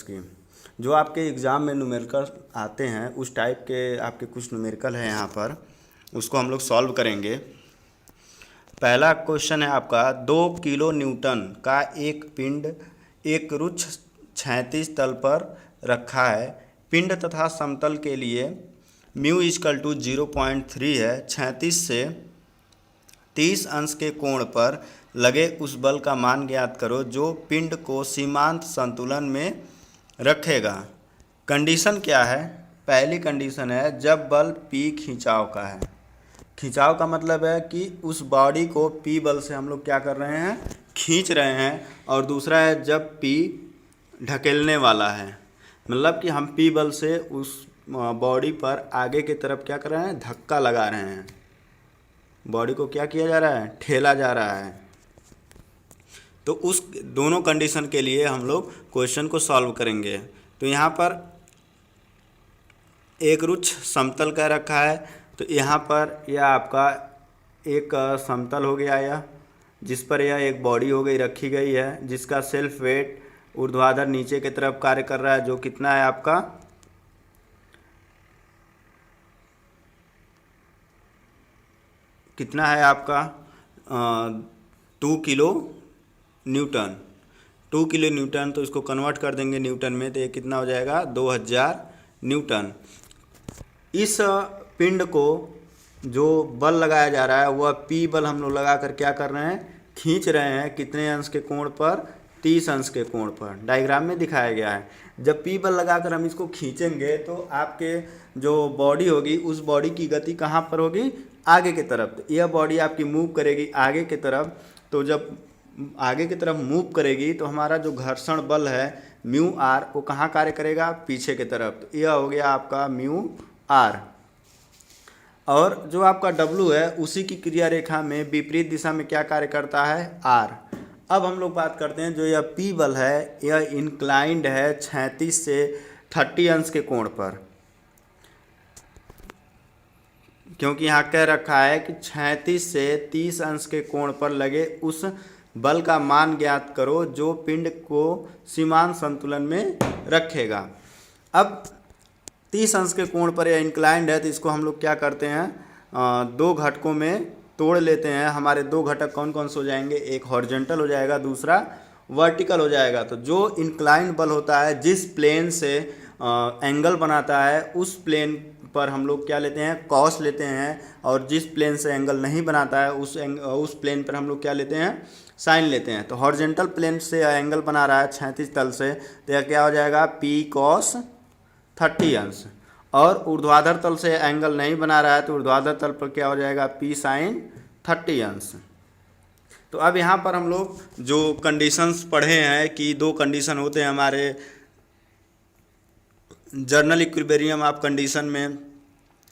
की। जो आपके एग्ज़ाम में न्यूमेरिकल आते हैं उस टाइप के आपके कुछ न्यूमेरिकल है यहाँ पर, उसको हम लोग सॉल्व करेंगे। पहला क्वेश्चन है आपका 2 किलो न्यूटन का एक पिंड एक रुक्ष क्षैतिज तल पर रखा है। पिंड तथा समतल के लिए म्यू इक्वल टू 0.3 है। क्षैतिज से 30 अंश के कोण पर लगे उस बल का मान ज्ञात करो जो पिंड को सीमांत संतुलन में रखेगा। कंडीशन क्या है? पहली कंडीशन है जब बल P खिंचाव का है। खिंचाव का मतलब है कि उस बॉडी को P बल से हम लोग क्या कर रहे हैं, खींच रहे हैं। और दूसरा है जब P ढकेलने वाला है, मतलब कि हम P बल से उस बॉडी पर आगे की तरफ क्या कर रहे हैं, धक्का लगा रहे हैं। बॉडी को क्या किया जा रहा है, ठेला जा रहा है। तो उस दोनों कंडीशन के लिए हम लोग क्वेश्चन को सॉल्व करेंगे। तो यहाँ पर एक रुक्ष समतल का रखा है, तो यहाँ पर यह आपका एक समतल हो गया यह, जिस पर यह एक बॉडी हो गई रखी गई है, जिसका सेल्फ वेट ऊर्ध्वाधर नीचे की तरफ कार्य कर रहा है, जो कितना है आपका कितना है आपका 2 किलो न्यूटन। 2 किलो न्यूटन, तो इसको कन्वर्ट कर देंगे न्यूटन में, तो ये कितना हो जाएगा 2000 न्यूटन। इस पिंड को जो बल लगाया जा रहा है वह P बल हम लोग लगा कर क्या कर रहे हैं, खींच रहे हैं। कितने अंश के कोण पर, 30 अंश के कोण पर, डायग्राम में दिखाया गया है। जब P बल लगाकर हम इसको खींचेंगे तो आपके जो बॉडी होगी उस बॉडी की गति कहाँ पर होगी, आगे की तरफ। तो यह बॉडी आपकी मूव करेगी आगे की तरफ। तो जब आगे की तरफ मूव करेगी तो हमारा जो घर्षण बल है म्यू आर, वो कहाँ कार्य करेगा, पीछे की तरफ। तो यह हो गया आपका म्यू आर। और जो आपका W है उसी की क्रिया रेखा में विपरीत दिशा में क्या कार्य करता है, R। अब हम लोग बात करते हैं जो यह P बल है, यह इंक्लाइंड है 36 से 30 अंश के कोण पर, क्योंकि यहाँ कह रखा है कि 36 से 30 अंश के कोण पर लगे उस बल का मान ज्ञात करो जो पिंड को सीमांत संतुलन में रखेगा। अब 30 अंश के कोण पर यह इंक्लाइंड है, तो इसको हम लोग क्या करते हैं, दो घटकों में तोड़ लेते हैं। हमारे दो घटक कौन कौन से हो जाएंगे, एक हॉरिजॉन्टल हो जाएगा, दूसरा वर्टिकल हो जाएगा। तो जो इंक्लाइंड बल होता है, जिस प्लेन से एंगल बनाता है, उस प्लेन पर हम लोग क्या लेते हैं, कॉस लेते हैं। और जिस प्लेन से एंगल नहीं बनाता है उस प्लेन पर हम लोग क्या लेते हैं, साइन लेते हैं। तो हॉरिजॉन्टल प्लेन से एंगल बना रहा है 36 तल से, तो यह क्या हो जाएगा, P cos 30 अंश। और ऊर्ध्वाधर तल से एंगल नहीं बना रहा है तो ऊर्ध्वाधर तल पर क्या हो जाएगा, P sin 30 अंश। तो अब यहाँ पर हम लोग जो कंडीशंस पढ़े हैं कि दो कंडीशन होते हैं हमारे जर्नल इक्विलिब्रियम ऑफ कंडीशन में,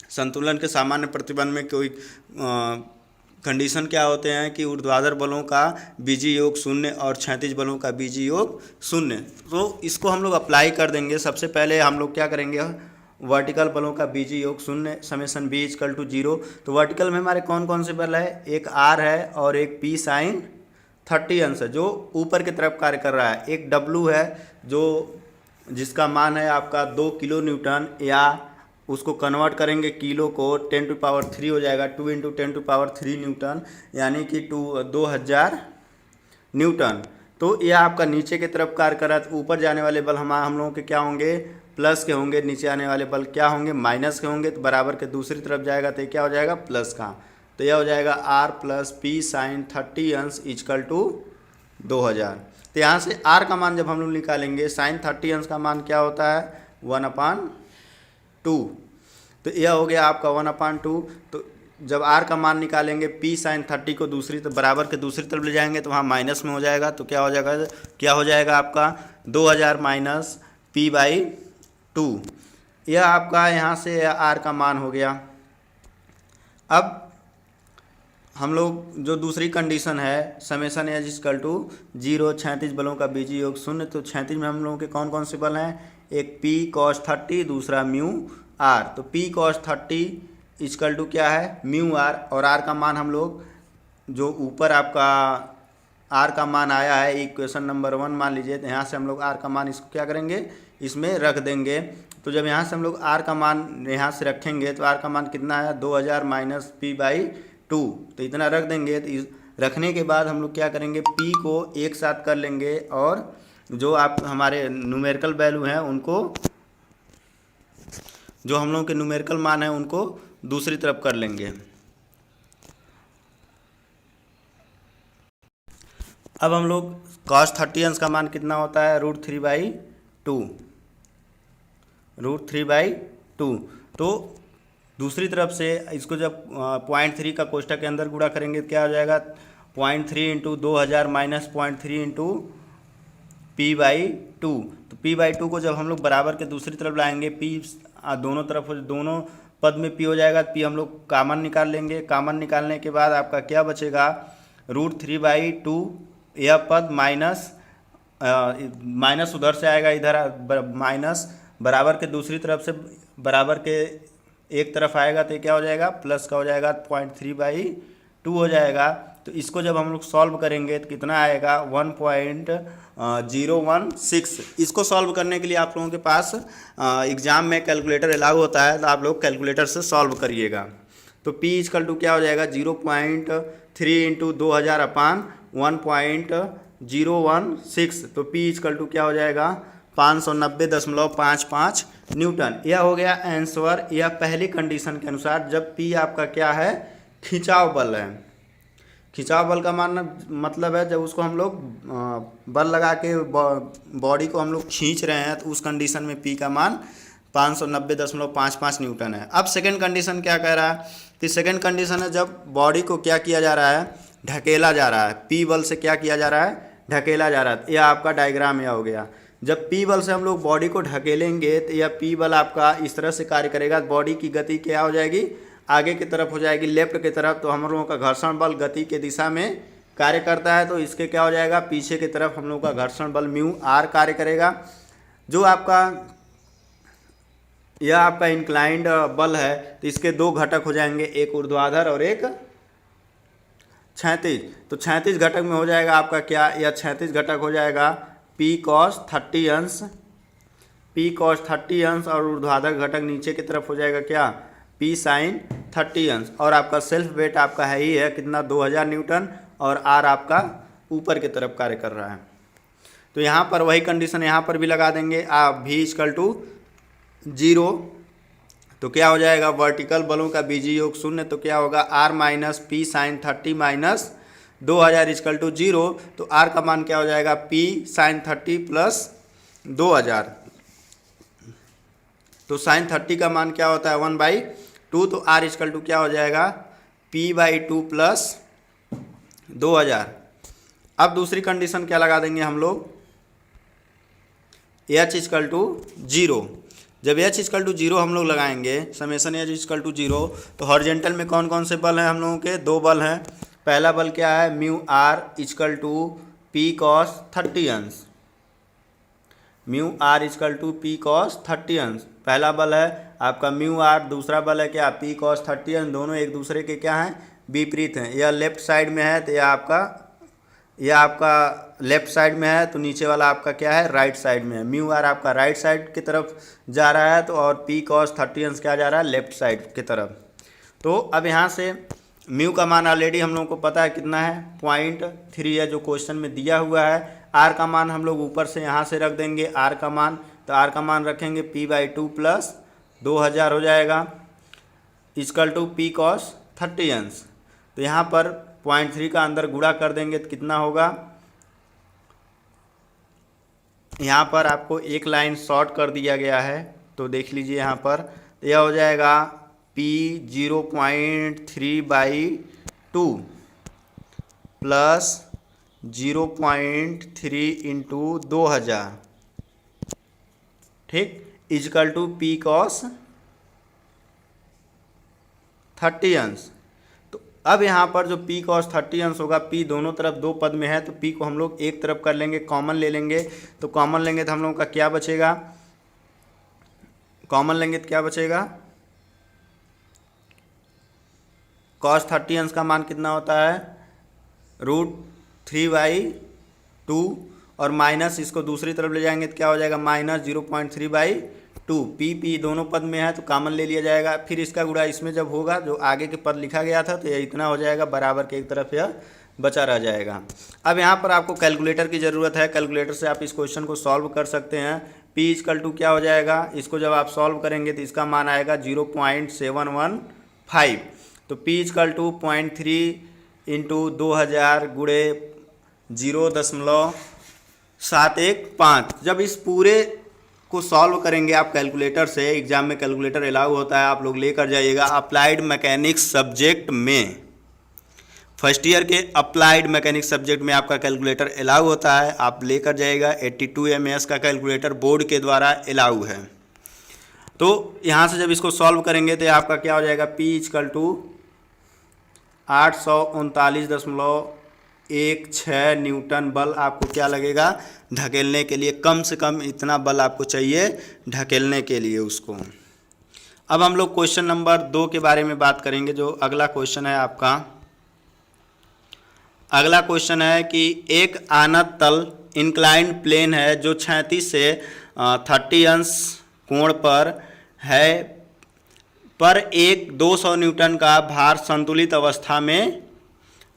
संतुलन के सामान्य प्रतिबंध में कोई कंडीशन क्या होते हैं कि ऊर्ध्वाधर बलों का बीजीय योग 0 और क्षैतिज बलों का बीजीय योग 0। तो इसको हम लोग अप्लाई कर देंगे। सबसे पहले हम लोग क्या करेंगे, वर्टिकल बलों का बीजीय योग 0, समेशन B इक्वल टू 0। तो वर्टिकल में हमारे कौन कौन से बल है, एक R है और एक P sin 30 अंश है जो ऊपर की तरफ कार्य कर रहा है। एक W है जो जिसका मान है आपका 2 किलो न्यूटन, या उसको कन्वर्ट करेंगे किलो को 10⁻³ हो जाएगा, 2 × 10⁻³ न्यूटन, यानी कि 2000 न्यूटन। तो यह आपका नीचे की तरफ कार्य कर रहा है। तो ऊपर जाने वाले बल हम लोगों के क्या होंगे, प्लस के होंगे, नीचे आने वाले बल क्या होंगे, माइनस के होंगे। तो बराबर के दूसरी तरफ जाएगा तो क्या हो जाएगा, प्लस का। तो यह हो जाएगा R + P sin 30 अंश इक्वल टू 2000। तो यहाँ से R का मान जब हम लोग निकालेंगे, sin 30 अंश का मान क्या होता है, 1/2। तो यह हो गया आपका 1/2। तो जब R का मान निकालेंगे, P sin 30 को बराबर के दूसरी तरफ ले जाएंगे तो वहाँ माइनस में हो जाएगा। तो क्या हो जाएगा आपका 2000 माइनस P/2। यह आपका यहाँ से R का मान हो गया। अब हम लोग जो दूसरी कंडीशन है, समेशन H इक्वल टू 0, क्षैतिज बलों का बीजीय योग 0। तो क्षैतिज में हम लोगों के कौन कौन से बल हैं, एक P cos 30, दूसरा म्यू R। तो P cos 30 इक्वल टू क्या है, म्यू R। और R का मान हम लोग जो ऊपर आपका आर का मान आया है इक्वेशन नंबर 1 मान लीजिए, तो यहाँ से हम लोग आर का मान इसको क्या करेंगे, इसमें रख देंगे। तो जब यहाँ से हम लोग आर का मान यहाँ से रखेंगे तो आर का मान कितना आया 2000 माइनस p/2, तो इतना रख देंगे। तो रखने के बाद हम लोग क्या करेंगे, p को एक साथ कर लेंगे और जो आप हमारे न्यूमेरिकल वैल्यू हैं उनको, जो हम लोगों के न्यूमेरिकल मान है उनको दूसरी तरफ कर लेंगे। अब हम लोग cos 30 अंश का मान कितना होता है √3/2, √3/2। तो दूसरी तरफ से इसको जब 0.3 का कोष्ठक के अंदर गुणा करेंगे तो क्या हो जाएगा 0.3 इंटू 2000 माइनस 0.3 इंटू p/2। तो p/2 को जब हम लोग बराबर के दूसरी तरफ लाएंगे, p दोनों तरफ दोनों पद में p हो जाएगा, p हम लोग कामन निकाल लेंगे। कामन निकालने के बाद आपका क्या बचेगा √3/2, यह पद माइनस उधर से आएगा, इधर माइनस बराबर के दूसरी तरफ से बराबर के एक तरफ आएगा तो क्या हो जाएगा प्लस का हो जाएगा 0.3/2 हो जाएगा। तो इसको जब हम लोग सॉल्व करेंगे तो कितना आएगा 1.016। इसको सॉल्व करने के लिए आप लोगों के पास एग्ज़ाम में कैलकुलेटर अलाउ होता है, तो आप लोग कैलकुलेटर से सॉल्व करिएगा। तो p इक्वल टू क्या हो जाएगा 0.3 इंटू 2000 अपान 1.016। तो p इक्वल टू क्या हो जाएगा 590.55 न्यूटन। यह हो गया आंसर, यह पहली कंडीशन के अनुसार जब p आपका क्या है खिंचाव बल है। खिंचाव बल का मतलब है जब उसको हम लोग बल लगा के बॉडी को हम लोग खींच रहे हैं, तो उस कंडीशन में p का मान 590.55 न्यूटन है। अब सेकंड कंडीशन क्या कह रहा है, तो सेकंड कंडीशन है जब बॉडी को क्या किया जा रहा है ढकेला जा रहा है, p बल से क्या किया जा रहा है ढकेला जा रहा है। यह आपका डायग्राम यह हो गया। जब p बल से हम लोग बॉडी को ढकेलेंगे तो यह p बल आपका इस तरह से कार्य करेगा, बॉडी की गति क्या हो जाएगी आगे की तरफ हो जाएगी, लेफ्ट की तरफ। तो हम लोगों का घर्षण बल गति के दिशा में कार्य करता है, तो इसके क्या हो जाएगा पीछे की तरफ हम लोगों का घर्षण बल μr कार्य करेगा। जो आपका यह आपका इंक्लाइंड बल है, तो इसके दो घटक हो जाएंगे, एक ऊर्ध्वाधर और एक क्षैतिज। तो क्षैतिज घटक में हो जाएगा आपका क्या, यह क्षैतिज घटक हो जाएगा p cos 30 अंश, p cos 30 अंश, और ऊर्ध्वाधर घटक नीचे की तरफ हो जाएगा क्या p sin 30 अंश। और आपका सेल्फ वेट आपका है ही है कितना 2000 न्यूटन, और r आपका ऊपर की तरफ कार्य कर रहा है। तो यहाँ पर वही कंडीशन यहाँ पर भी लगा देंगे, v इक्वल टू 0। तो क्या हो जाएगा वर्टिकल बलों का बीजीय योग 0, तो क्या होगा r minus p sin 30 minus 2000 equal to 0। तो r का मान क्या हो जाएगा p sin 30 प्लस 2000। तो sin 30 का मान क्या होता है 1/2, तो r इक्वल टू क्या हो जाएगा p/2 प्लस 2000। अब दूसरी कंडीशन क्या लगा देंगे हम लोग h इक्वल टू 0। जब h इक्वल टू 0 हम लोग लगाएंगे समेशन h इक्वल टू 0, तो हॉरिजेंटल में कौन कौन से बल हैं हम लोगों के, दो बल हैं। पहला बल क्या है μr equal to p cos 30 अंश, μr equal to p cos 30 अंश पहला बल है आपका μr। दूसरा बल है क्या p cos 30 अंश। दोनों एक दूसरे के क्या हैं विपरीत हैं। यह लेफ्ट साइड में है तो यह आपका लेफ्ट साइड में है, तो नीचे वाला आपका क्या है राइट साइड में है। μr आपका राइट साइड की तरफ जा रहा है, तो और p cos 30 अंश क्या जा रहा है लेफ्ट साइड की तरफ। तो अब यहाँ से म्यू का मान ऑलरेडी हम लोगों को पता है कितना है 0.3 है जो क्वेश्चन में दिया हुआ है। आर का मान हम लोग ऊपर से यहाँ से रख देंगे आर का मान, तो आर का मान रखेंगे p/2 प्लस 2000 हो जाएगा इक्वल टू p cos 30 अंश। तो यहाँ पर 0.3 का अंदर गुणा कर देंगे तो कितना होगा, यहाँ पर आपको एक लाइन शॉर्ट कर दिया गया है, तो देख लीजिए यहाँ पर। तो यह हो जाएगा p 0.3/2 प्लस 0.3 इंटू 2000, ठीक, इक्वल टू p cos 30 अंश। तो अब यहाँ पर जो p cos 30 अंश होगा, p दोनों तरफ दो पद में है, तो p को हम लोग एक तरफ कर लेंगे, कॉमन ले लेंगे। तो कॉमन लेंगे तो हम लोगों का क्या बचेगा, कॉमन लेंगे तो क्या बचेगा cos 30 अंश का मान कितना होता है 3/2 और माइनस इसको दूसरी तरफ ले जाएंगे तो क्या हो जाएगा -0.3/2। पी दोनों पद में है तो कॉमन ले लिया जाएगा। फिर इसका गुणा इसमें जब होगा जो आगे के पद लिखा गया था तो यह इतना हो जाएगा, बराबर के एक तरफ यह बचा रह जाएगा। अब यहाँ पर आपको कैलकुलेटर की ज़रूरत है। कैलकुलेटर से आप इस क्वेश्चन को सॉल्व कर सकते हैं। P = क्या हो जाएगा, इसको जब आप सॉल्व करेंगे तो इसका मान आएगा 0.715। तो P = 0.3 × 2000 गुणे 0.715। जब इस पूरे को सॉल्व करेंगे आप कैलकुलेटर से, एग्जाम में कैलकुलेटर अलाउ होता है, आप लोग लेकर जाइएगा। अप्लाइड मैकेनिक्स सब्जेक्ट में, फर्स्ट ईयर के अप्लाइड मैकेनिक्स सब्जेक्ट में आपका कैलकुलेटर अलाउ होता है, आप लेकर जाइएगा। 82 mAs का कैलकुलेटर बोर्ड के द्वारा अलाउ है। तो यहाँ से जब इसको सॉल्व करेंगे तो आपका क्या हो जाएगा, P = 839.16 न्यूटन बल आपको क्या लगेगा ढकेलने के लिए। कम से कम इतना बल आपको चाहिए ढकेलने के लिए उसको। अब हम लोग क्वेश्चन नंबर 2 के बारे में बात करेंगे। जो अगला क्वेश्चन है आपका, अगला क्वेश्चन है कि एक आनत तल इंक्लाइंड प्लेन है जो 36 से 30 अंश कोण पर है, पर एक 200 न्यूटन का भार संतुलित अवस्था में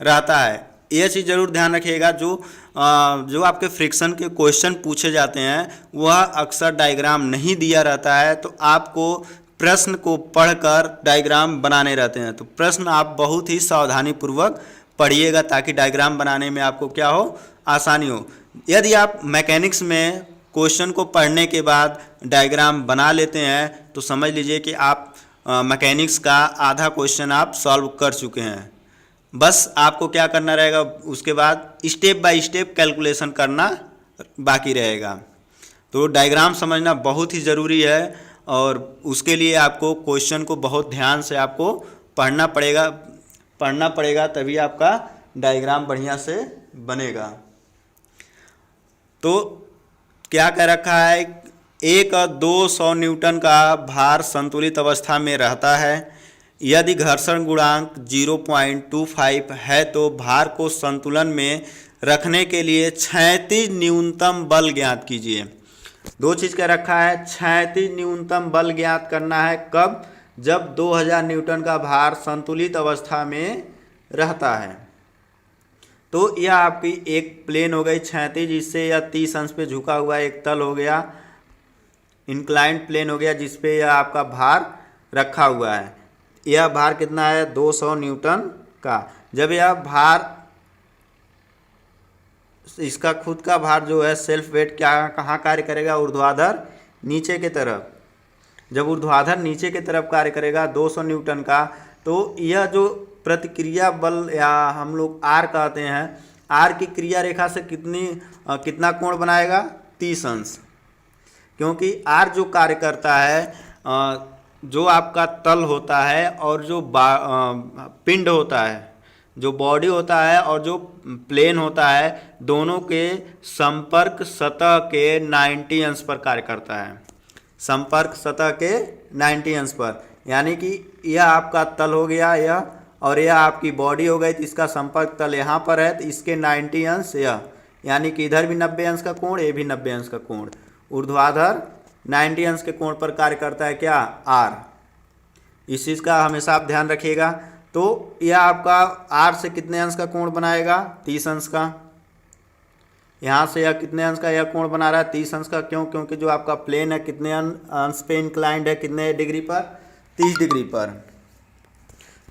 रहता है। यह चीज़ जरूर ध्यान रखिएगा, जो आपके फ्रिक्शन के क्वेश्चन पूछे जाते हैं वह अक्सर डायग्राम नहीं दिया रहता है, तो आपको प्रश्न को पढ़कर डायग्राम बनाने रहते हैं। तो प्रश्न आप बहुत ही सावधानी पूर्वक पढ़िएगा ताकि डायग्राम बनाने में आपको क्या हो, आसानी हो। यदि आप मैकेनिक्स में क्वेश्चन को पढ़ने के बाद डायग्राम बना लेते हैं तो समझ लीजिए कि आप मैकेनिक्स का आधा क्वेश्चन आप सॉल्व कर चुके हैं। बस आपको क्या करना रहेगा, उसके बाद स्टेप बाय स्टेप कैलकुलेशन करना बाकी रहेगा। तो डायग्राम समझना बहुत ही ज़रूरी है और उसके लिए आपको क्वेश्चन को बहुत ध्यान से आपको पढ़ना पड़ेगा, तभी आपका डायग्राम बढ़िया से बनेगा। तो क्या कह रखा है, एक 200 न्यूटन का भार संतुलित अवस्था में रहता है। यदि घर्षण गुणांक 0.25 है तो भार को संतुलन में रखने के लिए क्षैतिज न्यूनतम बल ज्ञात कीजिए। दो चीज़ कह रखा है, क्षैतिज न्यूनतम बल ज्ञात करना है कब, जब 2000 न्यूटन का भार संतुलित अवस्था में रहता है। तो यह आपकी एक प्लेन हो गई क्षैतिज, इससे यह 30 अंश पे झुका हुआ एक तल हो गया, इंक्लाइंड प्लेन हो गया जिसपे यह आपका भार रखा हुआ है। यह भार कितना है, 200 न्यूटन का। जब यह भार, इसका खुद का भार जो है सेल्फ वेट कहाँ कार्य करेगा, ऊर्ध्वाधर नीचे की तरफ। जब ऊर्ध्वाधर नीचे की तरफ कार्य करेगा 200 न्यूटन का, तो यह जो प्रतिक्रिया बल या हम लोग आर कहते हैं, आर की क्रिया रेखा से कितना कोण बनाएगा, 30 अंश। क्योंकि आर जो कार्य करता है, जो आपका तल होता है और जो पिंड होता है, जो बॉडी होता है और जो प्लेन होता है, दोनों के संपर्क सतह के 90 अंश पर कार्य करता है। संपर्क सतह के 90 अंश पर, यानी कि यह आपका तल हो गया यह, और यह आपकी बॉडी हो गई, तो इसका संपर्क तल यहाँ पर है तो इसके 90 अंश यह, यानी कि इधर भी 90 अंश का कोण, ये भी 90 अंश का कोण। ऊर्ध्वाधर 90 अंश के कोण पर कार्य करता है क्या, आर। इस चीज़ का हमेशा आप ध्यान रखिएगा। तो यह आपका आर से कितने अंश का कोण बनाएगा, 30 अंश का। यहाँ से यह कितने अंश का यह कोण बना रहा है, 30 अंश का। क्यों, क्योंकि जो आपका प्लेन है कितने अंश पे इंक्लाइंड है, कितने डिग्री पर, 30 डिग्री पर।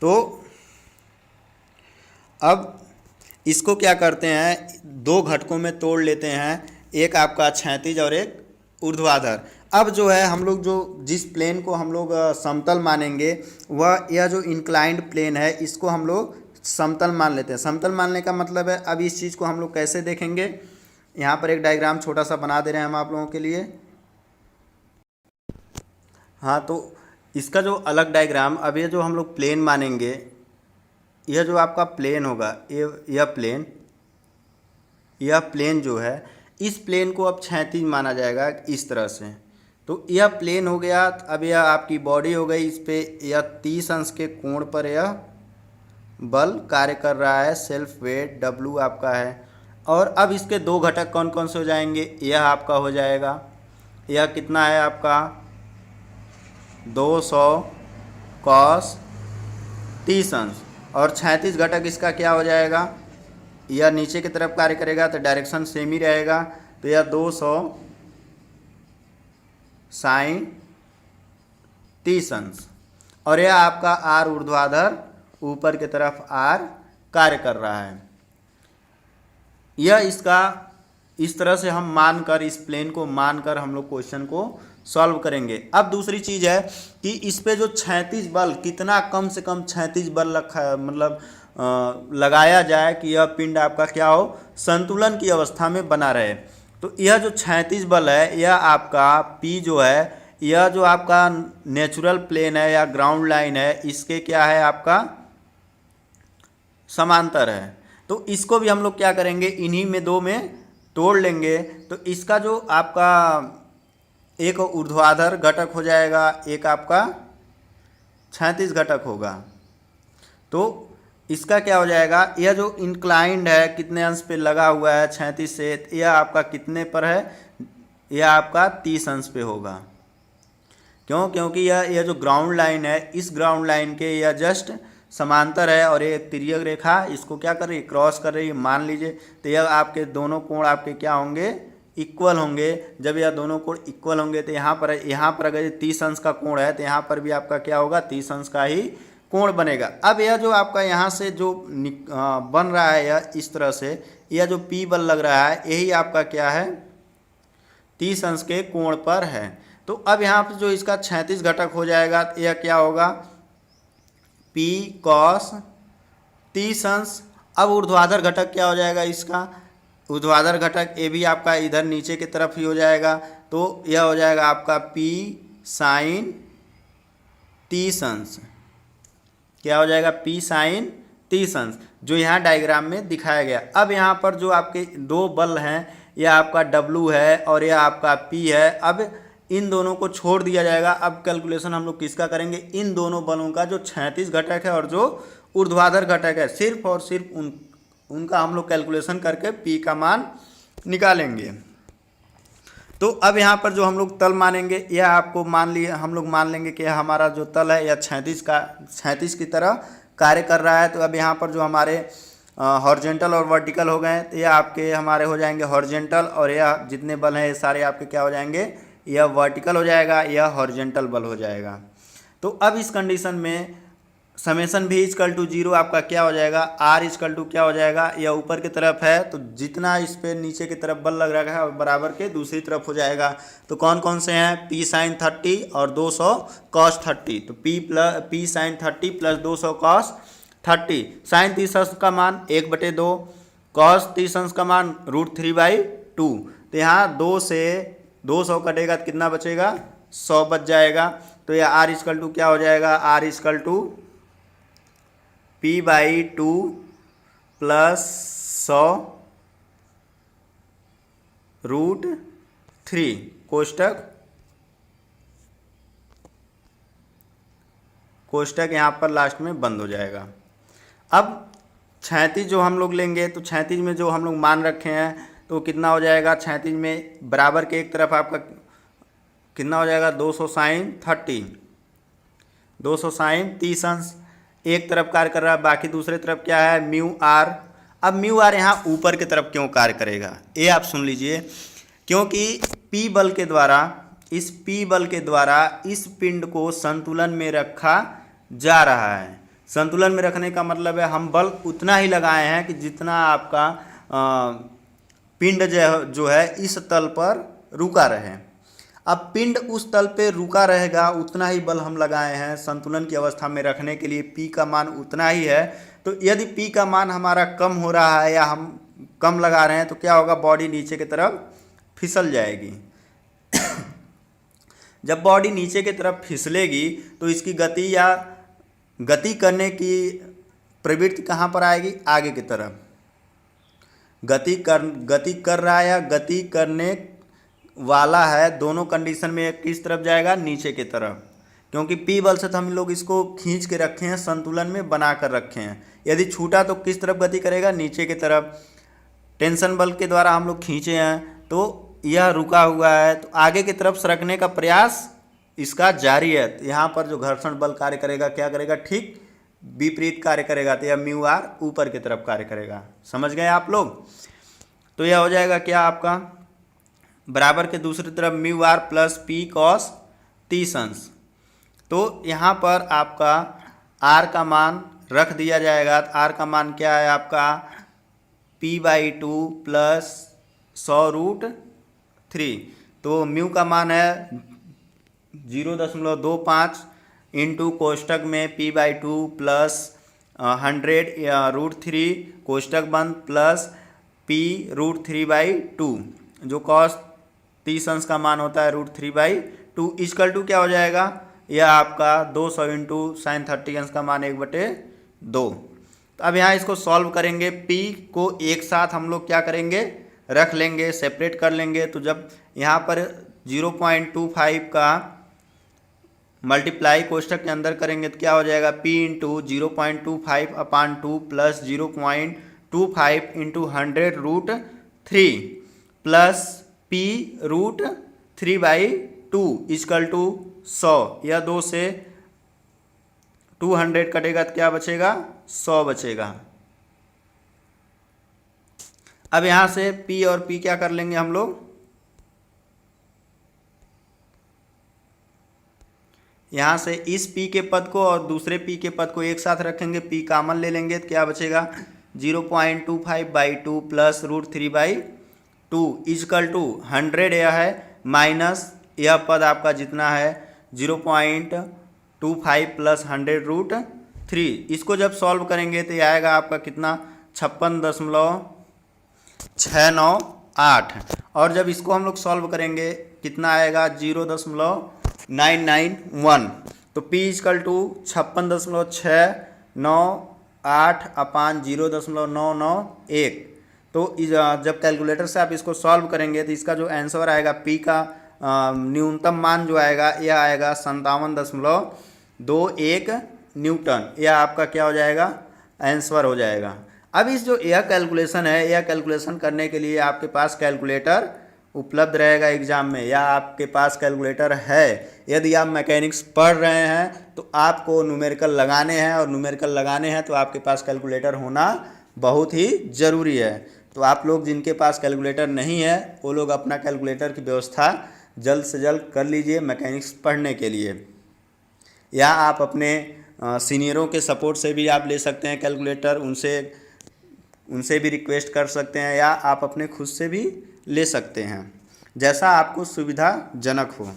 तो अब इसको क्या करते हैं, दो घटकों में तोड़ लेते हैं, एक आपका क्षैतिज और एक ऊर्ध्वाधर। अब जो है हम लोग जिस प्लेन को हम लोग समतल मानेंगे, वह यह जो इंक्लाइंड प्लेन है इसको हम लोग समतल मान लेते हैं। समतल मानने का मतलब है, अब इस चीज़ को हम लोग कैसे देखेंगे, यहाँ पर एक डायग्राम छोटा सा बना दे रहे हैं हम आप लोगों के लिए। हाँ, तो इसका जो अलग डायग्राम, अब ये जो हम लोग प्लेन मानेंगे, यह जो आपका प्लेन होगा, यह प्लेन जो है, इस प्लेन को अब क्षैतिज माना जाएगा इस तरह से। तो यह प्लेन हो गया। अब यह आपकी बॉडी हो गई, इस पे यह 30 अंश के कोण पर यह बल कार्य कर रहा है, सेल्फ वेट W आपका है। और अब इसके दो घटक कौन कौन से हो जाएंगे, यह आपका हो जाएगा, यह कितना है आपका 200 कॉस 30 अंश, और 36 घटक इसका क्या हो जाएगा, यह नीचे की तरफ कार्य करेगा तो डायरेक्शन सेम ही रहेगा, तो यह 200 साइन 30 अंश, और यह आपका आर ऊर्ध्वाधर ऊपर की तरफ आर कार्य कर रहा है। यह इसका इस तरह से हम मानकर, इस प्लेन को मानकर हम लोग क्वेश्चन को सॉल्व करेंगे। अब दूसरी चीज़ है कि इस पे जो 36 बल, कितना कम से कम 36 बल रखा, मतलब लगाया जाए कि यह पिंड आपका क्या हो, संतुलन की अवस्था में बना रहे। तो यह जो 36 बल है, यह आपका P जो है, यह जो आपका नेचुरल प्लेन है या ग्राउंड लाइन है, इसके क्या है आपका समांतर है। तो इसको भी हम लोग क्या करेंगे, इन्हीं में दो में तोड़ लेंगे। तो इसका जो आपका एक ऊर्ध्वाधर घटक हो जाएगा, एक आपका 36 घटक होगा। तो इसका क्या हो जाएगा, यह जो इंक्लाइंड है कितने अंश पे लगा हुआ है 36 से, यह आपका कितने पर है, यह आपका 30 अंश पे होगा। क्यों, क्योंकि यह जो ग्राउंड लाइन है, इस ग्राउंड लाइन के यह जस्ट समांतर है, और ये तिर्यक रेखा इसको क्या कर रही है, क्रॉस कर रही है, मान लीजिए। तो यह आपके दोनों कोण आपके क्या होंगे, इक्वल होंगे। जब यह दोनों कोण इक्वल होंगे तो यहाँ पर अगर 30 अंश का कोण है तो यहाँ पर भी आपका क्या होगा, 30 अंश का ही कोण बनेगा। अब यह जो आपका यहाँ से जो बन रहा है, यह इस तरह से, यह जो P बल लग रहा है, यही आपका क्या है, 30 अंश के कोण पर है। तो अब यहाँ पर जो इसका 36 घटक हो जाएगा, तो यह क्या होगा, P cos 30 अंश। अब ऊर्ध्वाधर घटक क्या हो जाएगा, इसका ऊर्ध्वाधर घटक ये भी आपका इधर नीचे की तरफ ही हो जाएगा। तो यह हो जाएगा आपका P साइन 30 अंश, क्या हो जाएगा, P साइन 30 अंश, जो यहाँ डायग्राम में दिखाया गया। अब यहाँ पर जो आपके दो बल हैं, यह आपका W है और यह आपका P है। अब इन दोनों को छोड़ दिया जाएगा। अब कैलकुलेशन हम लोग किसका करेंगे, इन दोनों बलों का, जो 36 घटक है और जो ऊर्ध्वाधर घटक है, सिर्फ और सिर्फ उनका हम लोग कैलकुलेशन करके P का मान निकालेंगे। तो अब यहाँ पर जो हम लोग तल मानेंगे, यह आपको हम लोग मान लेंगे कि हमारा जो तल है यह 36 की तरह कार्य कर रहा है। तो अब यहाँ पर जो हमारे हॉरिजॉन्टल और वर्टिकल हो गए, तो यह आपके हमारे हो जाएंगे हॉरिजॉन्टल, और यह जितने बल हैं ये सारे आपके क्या हो जाएंगे, यह वर्टिकल हो जाएगा, यह हॉरिजॉन्टल बल हो जाएगा। तो अब इस कंडीशन में समेशन भी इक्वल टू 0 आपका क्या हो जाएगा, R इक्वल टू क्या हो जाएगा, यह ऊपर की तरफ है तो जितना इस पे नीचे की तरफ बल लग रहा है बराबर के दूसरी तरफ हो जाएगा। तो कौन कौन से हैं, P साइन 30 और 200 cos 30। तो P sine 30 plus 200 cos 30, sine 30 अंश का मान 1/2, cos 30 अंश का मान √3/2। तो यहाँ 2 से 200 कटेगा तो कितना बचेगा, 100 बच जाएगा। तो यह R इक्वल टू क्या हो जाएगा, R equal to P/2 plus 100 √3 कोष्टक यहाँ पर लास्ट में बंद हो जाएगा। अब 36 जो हम लोग लेंगे, तो 36 में जो हम लोग मान रखे हैं तो कितना हो जाएगा, 36 में बराबर के एक तरफ आपका कितना हो जाएगा, 200 साइन 30, 200 साइन 30 अंश एक तरफ कार्य कर रहा है, बाकी दूसरे तरफ क्या है, म्यू आर। अब म्यू आर यहाँ ऊपर की तरफ क्यों कार्य करेगा, ये आप सुन लीजिए। क्योंकि P बल के द्वारा, इस P बल के द्वारा इस पिंड को संतुलन में रखा जा रहा है। संतुलन में रखने का मतलब है हम बल उतना ही लगाए हैं कि जितना आपका पिंड जो है इस तल पर रुका रहे। अब पिंड उस तल पे रुका रहेगा, उतना ही बल हम लगाए हैं संतुलन की अवस्था में रखने के लिए। P का मान उतना ही है। तो यदि P का मान हमारा कम हो रहा है या हम कम लगा रहे हैं तो क्या होगा, बॉडी नीचे की तरफ फिसल जाएगी। जब बॉडी नीचे की तरफ फिसलेगी तो इसकी गति करने की प्रवृत्ति कहाँ पर आएगी, आगे की तरफ। गति कर रहा है या गति करने वाला है, दोनों कंडीशन में किस तरफ जाएगा, नीचे की तरफ। क्योंकि P बल से तो हम लोग इसको खींच के रखे हैं, संतुलन में बना कर रखे हैं। यदि छूटा तो किस तरफ गति करेगा, नीचे की तरफ। टेंशन बल के द्वारा हम लोग खींचे हैं तो यह रुका हुआ है, तो आगे की तरफ सरकने का प्रयास इसका जारी है। तो यहाँ पर जो घर्षण बल कार्य करेगा क्या करेगा, ठीक विपरीत कार्य करेगा। तो यह म्यू आर ऊपर की तरफ कार्य करेगा। समझ गए आप लोग। तो यह हो जाएगा क्या आपका, बराबर के दूसरी तरफ mu R plus P cos 30 अंश। तो यहाँ पर आपका आर का मान रख दिया जाएगा। आर का मान क्या है आपका, p/2 प्लस 100√3। तो म्यू का मान है 0.25 इंटू कोष्टक में p/2 प्लस 100√3 कोष्टक बंद प्लस p√3/2, जो कॉस 30 अंश का मान होता है √3/2 इक्वल टू क्या हो जाएगा, यह आपका 200 इंटू साइन 30 अंश का मान 1/2। तो अब यहाँ इसको सॉल्व करेंगे। p को एक साथ हम लोग क्या करेंगे, रख लेंगे, सेपरेट कर लेंगे। तो जब यहाँ पर 0.25 का मल्टीप्लाई कोष्टक के अंदर करेंगे तो क्या हो जाएगा, p into 0.25/2 plus 0.25 into 100√3 plus p√3/2 equal to 100। यह 2 से 200 कटेगा तो क्या बचेगा, 100 बचेगा। अब यहां से p और p क्या कर लेंगे हम लोग, यहां से इस p के पद को और दूसरे p के पद को एक साथ रखेंगे, p कॉमन ले लेंगे तो क्या बचेगा, 0.25/2 प्लस √3/2 इक्वल टू 100 यह है माइनस यह पद आपका जितना है 0.25 प्लस 100√3। इसको जब सॉल्व करेंगे तो यह आएगा आपका कितना, 56.698। और जब इसको हम लोग सॉल्व करेंगे कितना आएगा, 0.991। तो p इक्वल टू 56.698/0.991। तो जब कैलकुलेटर से आप इसको सॉल्व करेंगे तो इसका जो आंसर आएगा, p का न्यूनतम मान जो आएगा यह आएगा 57.21 न्यूटन। यह आपका क्या हो जाएगा, आंसर हो जाएगा। अब इस जो यह कैलकुलेशन है, यह कैलकुलेशन करने के लिए आपके पास कैलकुलेटर उपलब्ध रहेगा एग्जाम में, या आपके पास कैलकुलेटर है। यदि आप मैकेनिक्स पढ़ रहे हैं तो आपको न्यूमेरिकल लगाने हैं, और न्यूमेरिकल लगाने हैं तो आपके पास कैलकुलेटर होना बहुत ही ज़रूरी है। तो आप लोग जिनके पास कैलकुलेटर नहीं है वो लोग अपना कैलकुलेटर की व्यवस्था जल्द से जल्द कर लीजिए मैकेनिक्स पढ़ने के लिए, या आप अपने सीनियरों के सपोर्ट से भी आप ले सकते हैं कैलकुलेटर, उनसे भी रिक्वेस्ट कर सकते हैं, या आप अपने खुद से भी ले सकते हैं, जैसा आपको सुविधाजनक हो।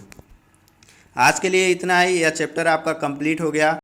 आज के लिए इतना ही, यह चैप्टर आपका कंप्लीट हो गया।